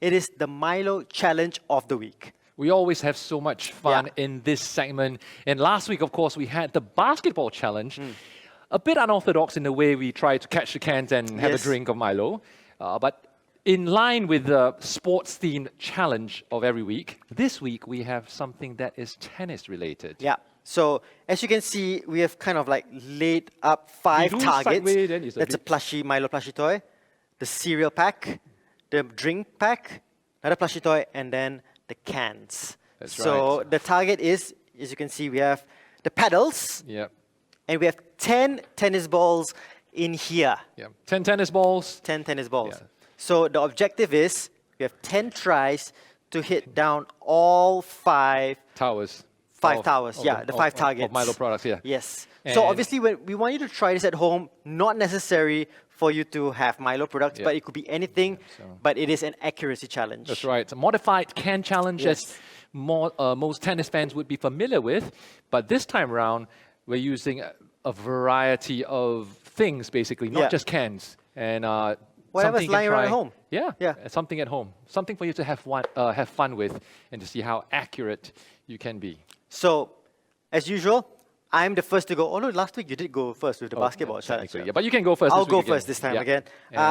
It is the Milo Challenge of the Week. We always have so much fun in this segment. And last week, of course, we had the basketball challenge. A bit unorthodox in the way we try to catch the cans and have a drink of Milo. But in line with the sports-themed challenge of every week, this week we have something that is tennis-related. Yeah. So as you can see, we have kind of like laid up 5 targets. That's a plushie, Milo plushie toy, the cereal pack, the drink pack, another plushie toy, and then the cans. That's so the target is, as you can see, we have the paddles. Yep. And we have 10 tennis balls in here. Yeah. 10 tennis balls. 10 tennis balls. Yeah. So the objective is we have 10 tries to hit down all 5 towers. 5 towers, the 5 targets. Of Milo products, yeah. Yes. And so obviously, we want you to try this at home, not necessary for you to have Milo products, but it could be anything, but it is an accuracy challenge. That's right. It's a modified can challenge, as most tennis fans would be familiar with. But this time around, we're using a variety of things, basically, not just cans. And whatever's lying around at home. Yeah, something at home. Something for you to have fun with and to see how accurate you can be. So, as usual, I'm the first to go. Oh no, last week you did go first with the basketball challenge. Yeah, but you can go first. I'll go first this time again.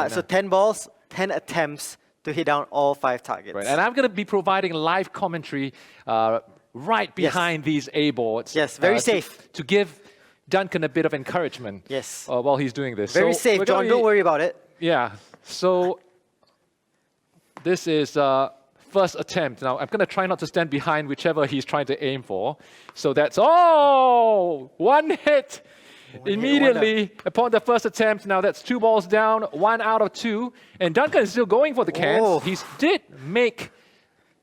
So 10 balls, 10 attempts to hit down all 5 targets. Right, and I'm going to be providing live commentary right behind these A boards. Yes, very safe. To give Duncan a bit of encouragement while he's doing this. Very safe, John. Don't worry about it. Yeah. So this is first attempt. Now, I'm going to try not to stand behind whichever he's trying to aim for. So that's, one hit immediately upon the first attempt. Now that's 2 balls down, 1 out of 2. And Duncan is still going for the cans. He did make...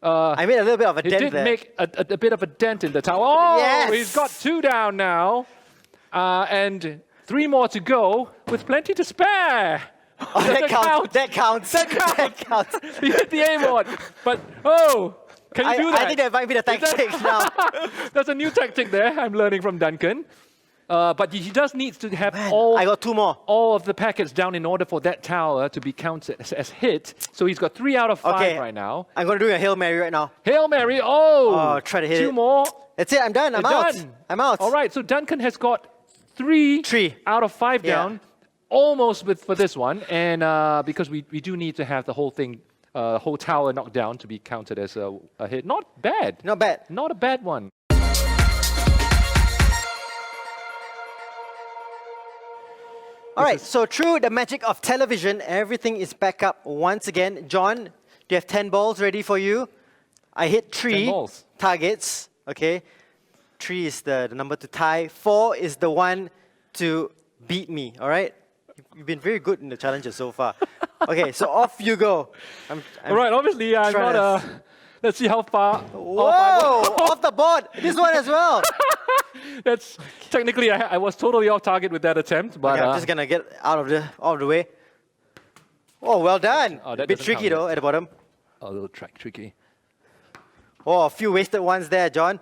I made a little bit of a dent there. He did make a bit of a dent in the tower. He's got 2 down now. And 3 more to go with plenty to spare. That counts. That counts. He hit the A-board. But, can you do that? I think that might be the tactic now. There's a new tactic there I'm learning from Duncan. But he does need to have I got 2 more. All of the packets down in order for that tower to be counted as hit. So he's got 3 out of 5 right now. I'm going to do a Hail Mary right now. Hail Mary. Try to hit 2 more. That's it. I'm done. I'm out. I'm out. All right. So Duncan has got 3 out of 5 down. Almost for this one. And because we do need to have the whole thing, whole tower knocked down to be counted as a hit. Not bad. Not bad. Not a bad one. All right, so through the magic of television, everything is back up once again. John, do you have 10 balls ready for you? I hit 3 targets, okay? 3 is the number to tie. 4 is the one to beat me, all right? You've been very good in the challenges so far. Okay, so off you go. All right, obviously I'm not let's see how far. Whoa, off the board. This one as well. That's technically I was totally off target with that attempt, but I'm just gonna get out of the way. Oh, well done. A bit tricky though at the bottom. A little tricky. Oh, a few wasted ones there, John.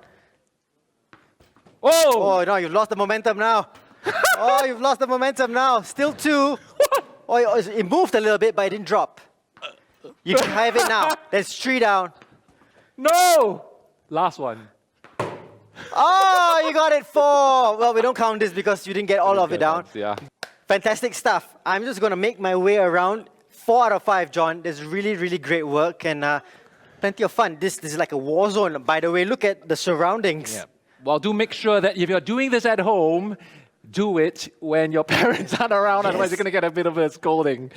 Oh no, you've lost the momentum now. You've lost the momentum now. Still 2. It moved a little bit, but it didn't drop. You can have it now. There's 3 down. No! Last one. You got it 4. Well, we don't count this because you didn't get all of it down. Yeah. Fantastic stuff. I'm just going to make my way around. 4 out of 5, John. That's really, really great work and plenty of fun. This is like a war zone. By the way, look at the surroundings. Yeah. Well, do make sure that if you're doing this at home, do it when your parents aren't around. Otherwise, you're going to get a bit of a scolding.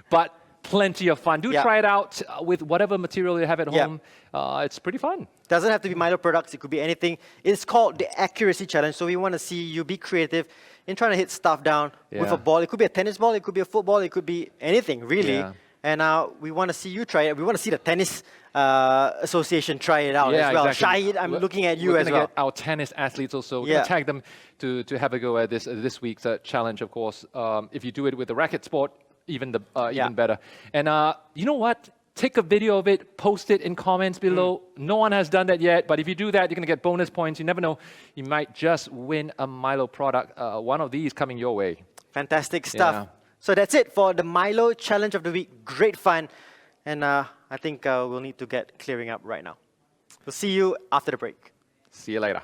But plenty of fun. Do try it out with whatever material you have at home. It's pretty fun. Doesn't have to be Milo products. It could be anything. It's called the accuracy challenge. So we want to see you be creative in trying to hit stuff down with a ball. It could be a tennis ball. It could be a football. It could be anything, really. Yeah. And we want to see you try it. We want to see the tennis association try it out as well. Exactly. Shahid, I'm looking at you as well. Get our tennis athletes also. We're going to tag them to have a go at this week's challenge, of course. If you do it with the racket sport, even better. And you know what? Take a video of it, post it in comments below. No one has done that yet, but if you do that, you're going to get bonus points. You never know. You might just win a Milo product. One of these coming your way. Fantastic stuff. So that's it for the Milo Challenge of the Week. Great fun. And I think we'll need to get clearing up right now. We'll see you after the break. See you later.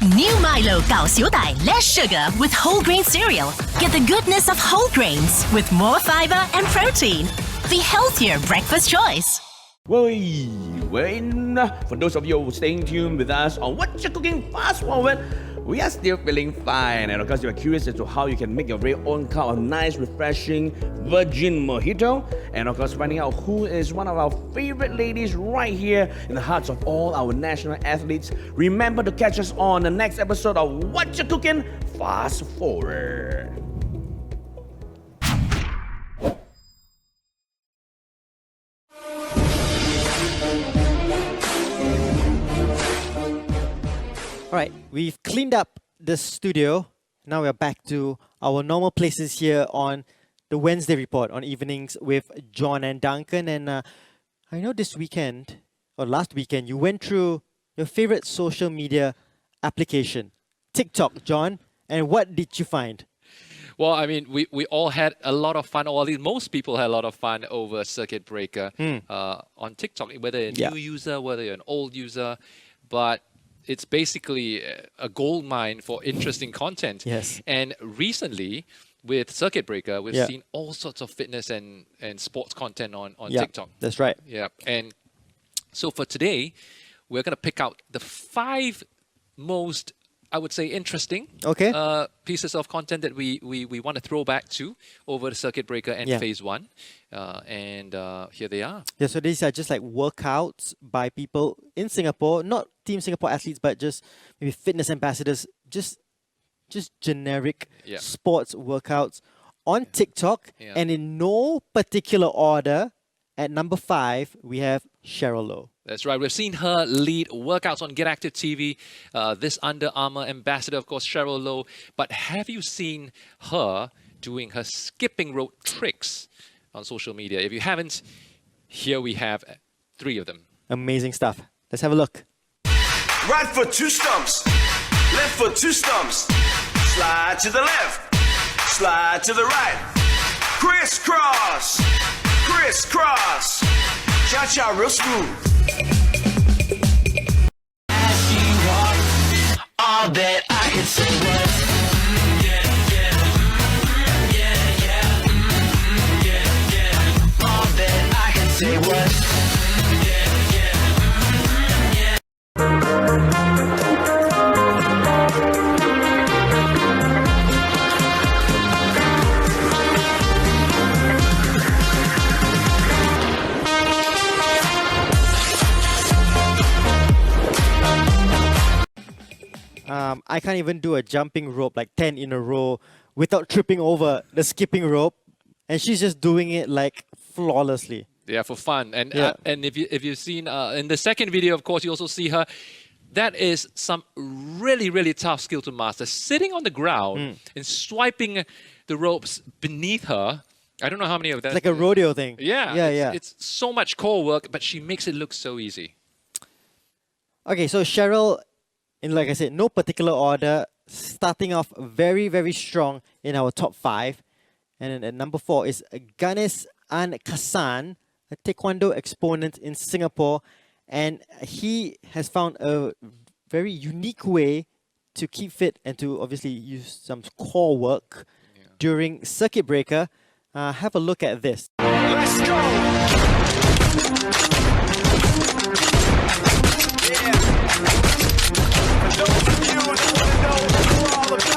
New MILO 搞小弟 less sugar with whole grain cereal. Get the goodness of whole grains with more fiber and protein. The healthier breakfast choice. For those of you staying tuned with us on What You Cooking Fast Forward, we are still feeling fine, and of course you are curious as to how you can make your very own cup of nice, refreshing virgin mojito, and of course finding out who is one of our favorite ladies right here in the hearts of all our national athletes. Remember to catch us on the next episode of What You Cooking Fast Forward. All right, we've cleaned up the studio. Now we're back to our normal places here on the Wednesday Report on evenings with John and Duncan. And I know this weekend, or last weekend, you went through your favorite social media application, TikTok, John. And what did you find? Well, I mean, we all had a lot of fun, or at least most people had a lot of fun over Circuit Breaker on TikTok, whether you're a new user, whether you're an old user. But it's basically a gold mine for interesting content. Yes. And recently, with Circuit Breaker, we've seen all sorts of fitness and sports content on TikTok. That's right. Yeah. And so for today, we're going to pick out the 5 most, I would say, interesting pieces of content that we want to throw back to over the Circuit Breaker and Phase 1. And here they are. Yeah, so these are just like workouts by people in Singapore, not Team Singapore athletes, but just maybe fitness ambassadors, just generic sports workouts on TikTok. And in no particular order, at number 5, we have Cheryl Loh. That's right. We've seen her lead workouts on Get Active TV. This Under Armour ambassador, of course, Cheryl Loh. But have you seen her doing her skipping rope tricks on social media? If you haven't, here we have 3 of them. Amazing stuff. Let's have a look. Right foot 2 stumps, left foot 2 stumps. Slide to the left, slide to the right. Crisscross, crisscross. Cha-cha real smooth. As you walk, all that I can say was all that I can say was I can't even do a jumping rope like 10 in a row without tripping over the skipping rope, and she's just doing it like flawlessly. Yeah, for fun. And and if you've seen in the second video, of course, you also see her. That is some really tough skill to master. Sitting on the ground and swiping the ropes beneath her. I don't know how many of that. It's like a rodeo thing. Yeah. It's so much core work, but she makes it look so easy. Okay, so Cheryl, in like I said, no particular order, starting off very strong in our top 5. And then at number 4 is Ganesh Kasan, a taekwondo exponent in Singapore. And he has found a very unique way to keep fit and to obviously use some core work during Circuit Breaker. Have a look at this. let's go. For those of you that want to know what we're all about.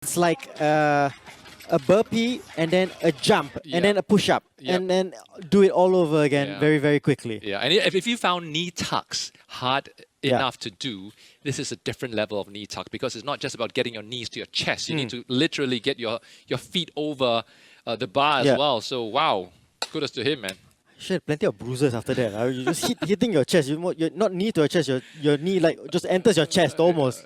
It's like a burpee and then a jump and then a push-up and then do it all over again very quickly. Yeah, and if you found knee tucks hard enough to do, this is a different level of knee tuck because it's not just about getting your knees to your chest. You need to literally get your feet over the bar as well. So wow, kudos to him, man. She had plenty of bruises after that. You just hitting your chest. You're not knee to your chest. Your knee like just enters your chest almost.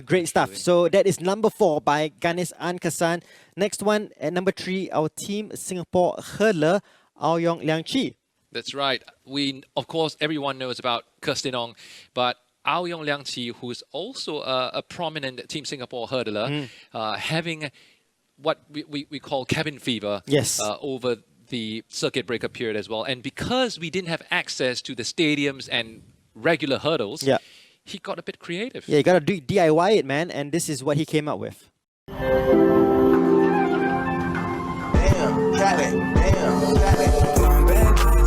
Great stuff. So that is number 4 by Ganesh Kasan. Next one at number 3, our Team Singapore hurdler, Yeong Liang. That's right. Of course, everyone knows about Kirstin Ong, but Yeong Liang, who is also a prominent Team Singapore hurdler, having what we call cabin fever Yes. over the circuit breaker period as well. And because we didn't have access to the stadiums and regular hurdles, Yeah. he got a bit creative. Yeah, you gotta DIY it, man. And this is what he came up with. Damn, got it. Damn, got it.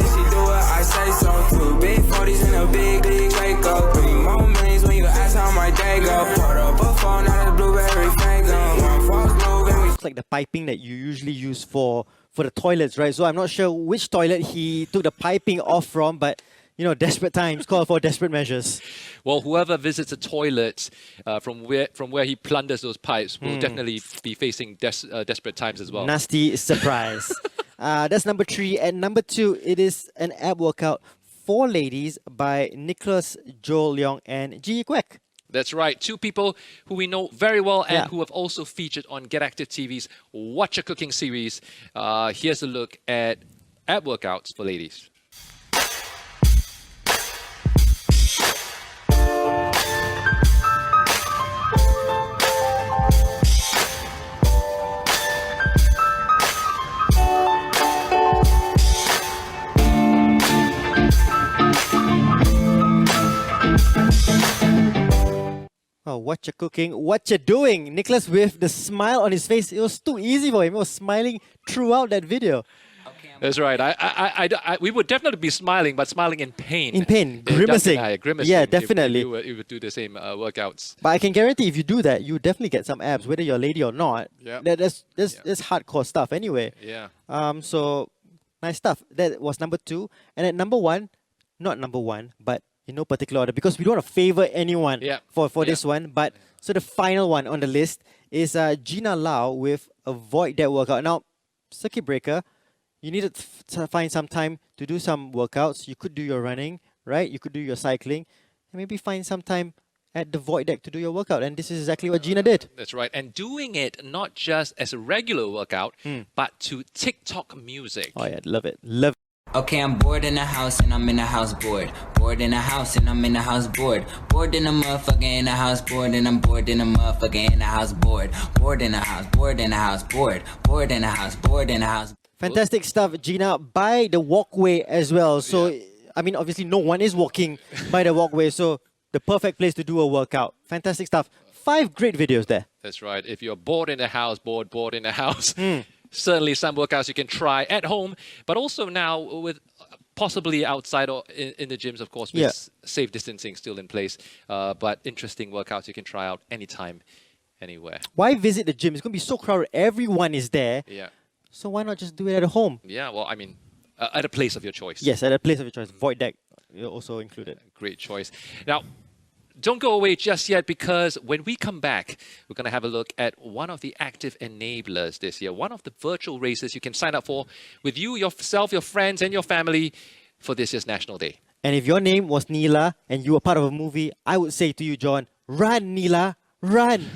She do what I say so too. Big 40s in a big Draco. 3 more millions when you ask how my day go. Put up a phone out of blueberry fango. One false move and we It's like the piping that you usually use for the toilets, right? So I'm not sure which toilet he took the piping off from, but you know, desperate times call for desperate measures. Well, whoever visits a toilet from where he plunders those pipes will definitely be facing desperate times as well. Nasty surprise. That's number 3. And number 2, it is an ab workout for ladies by Nicholas, Joel Yeong, and Ji Kwek. That's right. 2 people who we know very well and Yeah. who have also featured on Get Active TV's Watch Your Cooking series. Here's a look at ab workouts for ladies. Oh, what you're cooking, what you're doing. Nicholas with the smile on his face. It was too easy for him. He was smiling throughout that video. That's right. We would definitely be smiling, but smiling in pain. In pain, Duncan grimacing. and I, grimacing. Yeah, if definitely. you would do the same workouts. But I can guarantee if you do that, you definitely get some abs, whether you're a lady or not. Yeah. That's hardcore stuff anyway. Yeah. So nice stuff. That was number 2. And at number 1, not number 1, but in no particular order, because we don't want to favor anyone Yeah. for Yeah. this one. But so the final one on the list is Gina Lau with a void deck workout. Now, circuit breaker, you need to find some time to do some workouts. You could do your running, right? You could do your cycling, and maybe find some time at the void deck to do your workout. And this is exactly what Gina did. That's right. And doing it not just as a regular workout, but to TikTok music. Oh yeah, love it. Love it. Okay, I'm bored in the house and I'm in the house bored. Bored in the house and I'm in the house bored. Bored in the motherfucker in the house bored and I'm bored in the motherfucker in the house bored. Bored in the house, bored in the house bored. Bored in the house, bored in the house. Fantastic stuff, Gina, by the walkway as well. So, I mean, obviously no one is walking by the walkway, so the perfect place to do a workout. Fantastic stuff. 5 great videos there. That's right. If you're bored in the house, bored in the house, certainly some workouts you can try at home, but also now with possibly outside or in the gyms, of course, with safe distancing still in place. But interesting workouts you can try out anytime, anywhere. Why visit the gym? It's going to be so crowded. Everyone is there. Yeah. So why not just do it at home? Yeah, well, I mean, at a place of your choice. Yes, at a place of your choice. Void deck also included. Great choice. Now, don't go away just yet, because when we come back, we're going to have a look at one of the active enablers this year, one of the virtual races you can sign up for with you, yourself, your friends, and your family for this year's National Day. And if your name was Nila and you were part of a movie, I would say to you, John, run, Nila, run.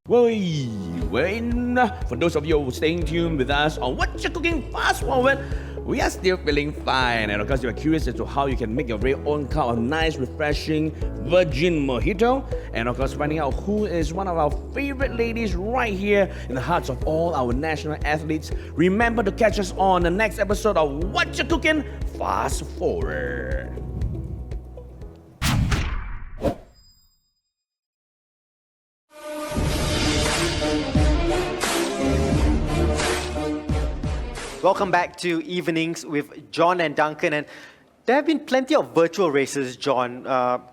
We're in. For those of you staying tuned with us on What You're Cooking Fast Forward, we are still feeling fine. And of course, you are curious as to how you can make your very own cup of nice, refreshing virgin mojito. And of course, finding out who is one of our favorite ladies right here in the hearts of all our national athletes. Remember to catch us on the next episode of What You're Cooking Fast Forward. Welcome back to Evenings with John and Duncan. And there have been plenty of virtual races, John,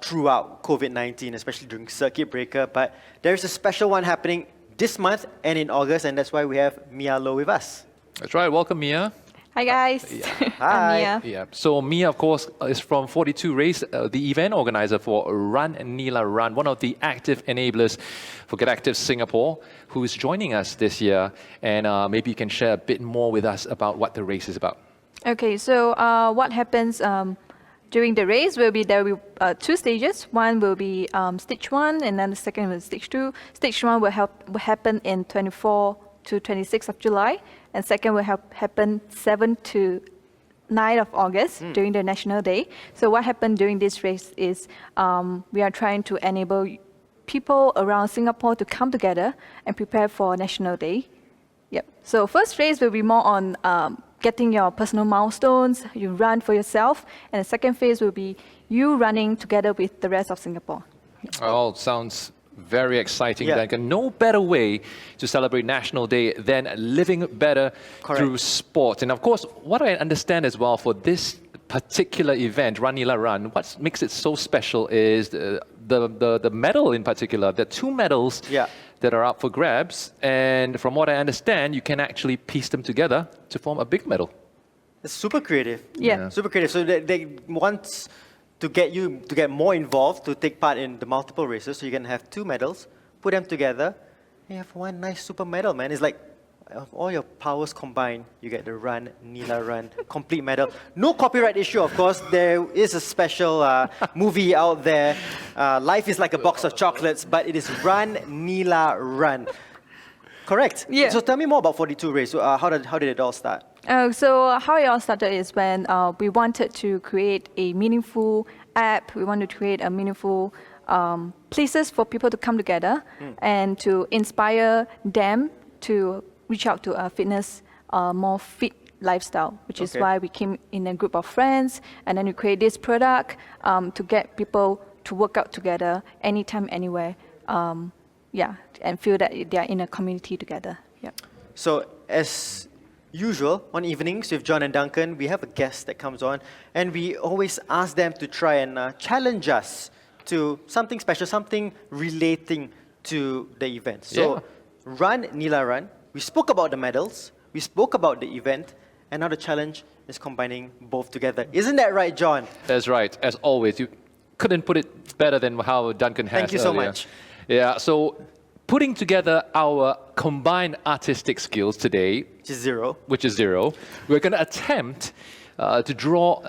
throughout COVID-19, especially during circuit breaker. But there's a special one happening this month and in August, and that's why we have Mia Loh with us. That's right. Welcome, Mia. Hi guys. Hi. I'm Mia. Yeah. So Mia, of course, is from 42 Race, the event organizer for Run Nila Run, one of the active enablers for Get Active Singapore, who is joining us this year. And maybe you can share a bit more with us about what the race is about. Okay, so what happens during the race will be there will be 2 stages. One will be stage 1, and then the second will be stage 2. Stage 1 will happen in 24 to 26 of July, and second will happen 7 to 9 of August during the National Day. So what happened during this race is we are trying to enable people around Singapore to come together and prepare for National Day. Yep. So first race will be more on getting your personal milestones, you run for yourself, and the second phase will be you running together with the rest of Singapore. Oh, sounds very exciting, Yeah. Duncan. No better way to celebrate National Day than living better through sport. And of course, what I understand as well for this particular event, Run Nila Run, what makes it so special is the medal in particular. There are 2 medals that are up for grabs. And from what I understand, you can actually piece them together to form a big medal. It's super creative. Yeah. Super creative. So they want to get you to get more involved, to take part in the multiple races. So you can have 2 medals, put them together, and you have one nice super medal, man. It's like of all your powers combined, you get the Run Nila Run complete medal. No copyright issue, of course. There is a special movie out there. Life is like a box of chocolates, but it is Run Nila Run. Correct. Yeah. So tell me more about 42 Race. So, how did it all start? So how it all started is when we wanted to create a meaningful app. We wanted to create a meaningful places for people to come together and to inspire them to reach out to a fitness, more fit lifestyle, which is why we came in a group of friends, and then we create this product to get people to work out together anytime, anywhere. And feel that they are in a community together. Yeah. So as usual, on evenings with John and Duncan, we have a guest that comes on, and we always ask them to try and challenge us to something special, something relating to the event. So Run Nila Run, we spoke about the medals, we spoke about the event, and now the challenge is combining both together. Isn't that right, John? That's right. As always, you couldn't put it better than how Duncan has. Thank you so earlier. much. Yeah, so putting together our combined artistic skills today, which is zero, we're going to attempt to draw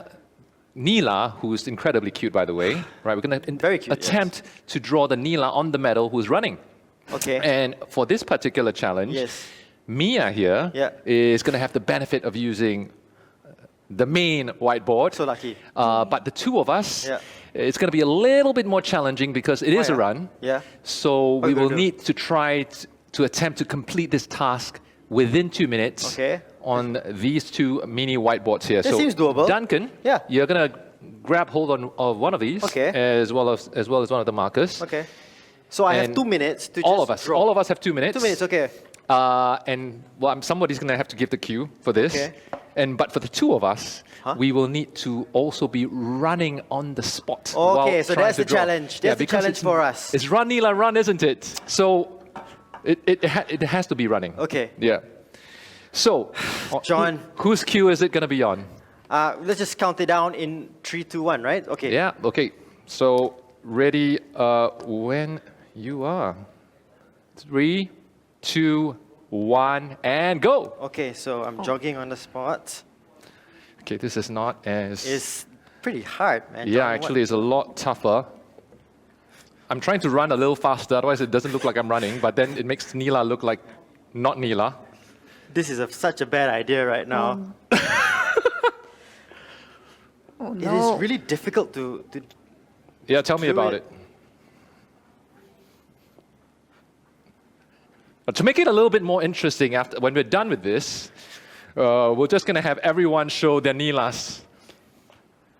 Nila, who's incredibly cute, by the way. Right, we're going to attempt to draw the Nila on the medal who's running. Okay. And for this particular challenge, Mia here is going to have the benefit of using the main whiteboard. So lucky. But the 2 of us, it's going to be a little bit more challenging because it is a run. Yeah. So we will need to try to attempt to complete this task within 2 minutes on these 2 mini whiteboards here. That seems doable. Duncan, you're going to grab hold of one of these as well as one of the markers. Okay. So I have 2 minutes to all just of us. All of us have 2 minutes. 2 minutes, okay. And well, somebody's going to have to give the cue for this. Okay. But for the 2 of us, we will need to also be running on the spot. Okay, so that's the challenge. That's the challenge for us. It's Run Nila Run, isn't it? So it has to be running. Okay. Yeah. So, John, whose cue is it going to be on? Let's just count it down in 3, 2, 1, right? Okay. Yeah. Okay. So ready when you are. 3, 2, 1, and go. Okay, so I'm jogging on the spot. Okay, this is not as... It's pretty hard, man. Yeah, actually, it's a lot tougher. I'm trying to run a little faster, otherwise it doesn't look like I'm running, but then it makes Nila look like not Nila. This is such a bad idea right now. It is really difficult to yeah, tell me about it. But to make it a little bit more interesting, when we're done with this, we're just going to have everyone show their Nilas.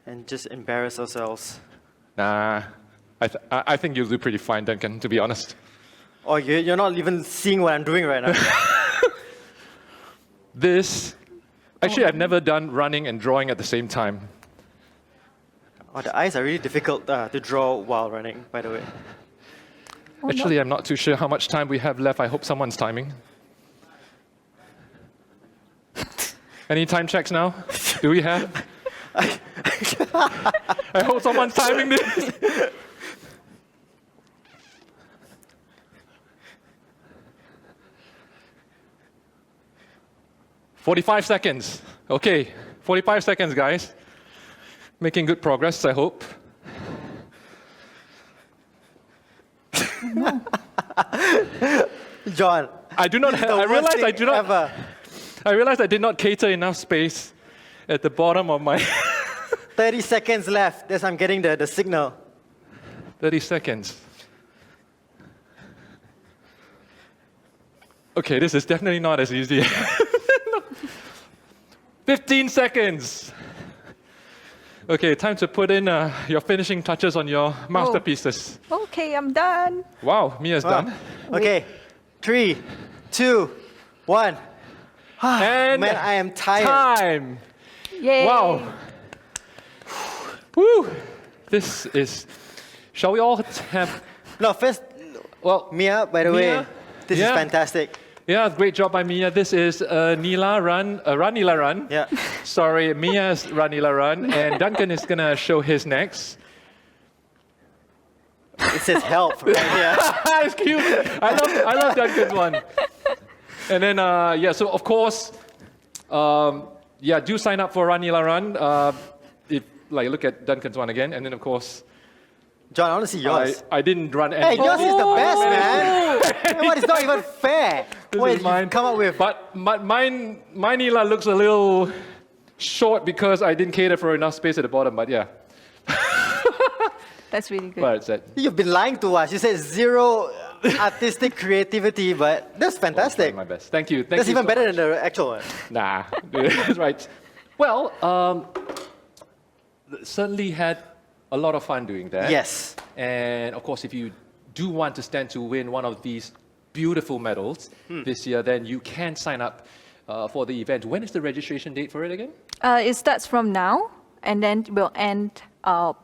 And just embarrass ourselves. Nah, I think you'll do pretty fine, Duncan, to be honest. Oh, you're not even seeing what I'm doing right now. Actually, I've never done running and drawing at the same time. Oh, the eyes are really difficult to draw while running, by the way. Actually, I'm not too sure how much time we have left. I hope someone's timing. Any time checks now? Do we have? I hope someone's timing this. "45 seconds. Okay, 45 seconds, guys. Making good progress, I hope. John. I do not. I realize I do not. Ever. I realized I did not cater enough space at the bottom of my 30 seconds left. Yes, I'm getting the signal. 30 seconds. Okay, this is definitely not as easy. 15 seconds. Okay, time to put in your finishing touches on your masterpieces. Okay, I'm done. Wow, Mia's done. Okay, 3, 2, 1. And Man, I am tired. time. Yay. Wow. Woo. This is. Shall we all have? No, first, Well, Mia, by the way, Mia? this is Yeah. fantastic. Yeah, great job by Mia. This is Run Nila Run. Yeah. Sorry, Mia's Run Nila Run, and Duncan is gonna show his next. It says help right here. It's cute. I love Duncan's one. And then so of course, do sign up for Run Nila Run. If look at Duncan's one again, and then of course, John, I want to see yours. I didn't run any. Hey, yours is the best, man. What? It's not even fair. This What is did you mine. come up with? But mine Nila looks a little short because I didn't cater for enough space at the bottom. But yeah, That's really good. but it's that. You've been lying to us. You said zero artistic creativity, but that's fantastic. My best. Thank you. That's you even so better much. than the actual one. Nah, that's right. Well, certainly had a lot of fun doing that. Yes. And of course, if you do want to stand to win one of these beautiful medals this year, then you can sign up for the event. When is the registration date for it again? It starts from now, and then will end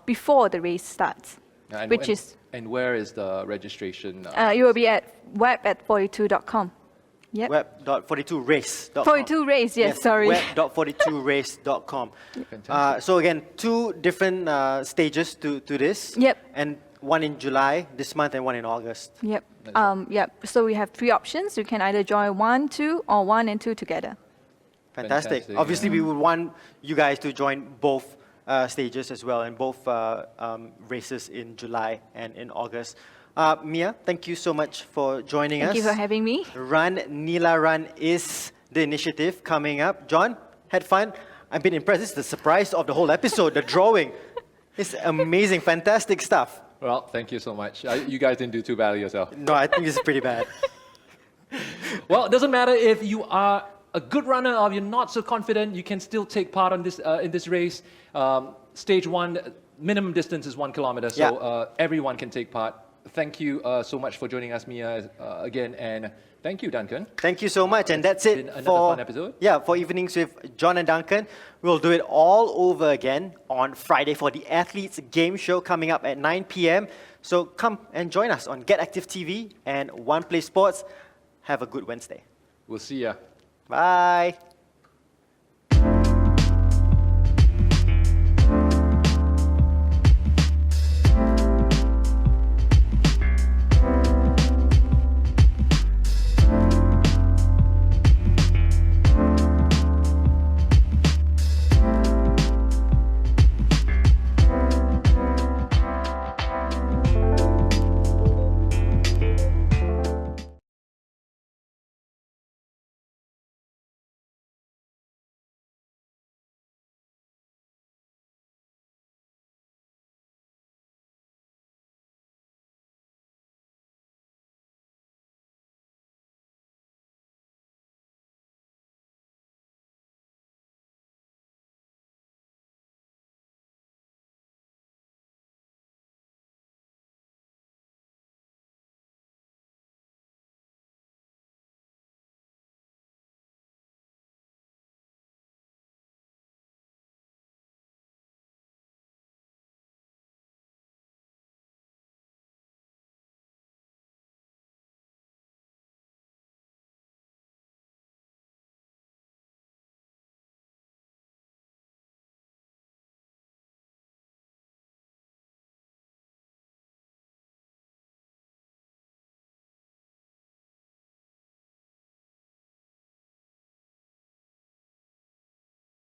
before the race starts, And where is the registration? it will be at web@42.com. Yep. Web.42race.com. 42 race, yes, sorry. Web.42race.com. So again, 2 different stages to this. Yep. And one in July this month and one in August. Yep. Yep. So we have 3 options. You can either join 1, 2, or 1 and 2 together. Fantastic. Fantastic, Obviously, we would want you guys to join both stages as well, and both races in July and in August. Mia, thank you so much for joining us. Thank you for having me. Run Nila Run is the initiative coming up. John, had fun? I've been impressed. This is the surprise of the whole episode, the drawing. It's amazing, fantastic stuff. Well, thank you so much. You guys didn't do too badly yourself. No, I think this is pretty bad. Well, it doesn't matter if you are a good runner or you're not so confident, you can still take part on this in this race. Stage 1, minimum distance is 1 kilometer, so everyone can take part. Thank you so much for joining us, Mia, again, and thank you, Duncan. Thank you so much, and that's it Another for fun episode. Yeah, for Evenings with John and Duncan. We'll do it all over again on Friday for the Athletes Game Show coming up at 9 p.m. So come and join us on Get Active TV and One Play Sports. Have a good Wednesday. We'll see ya. Bye.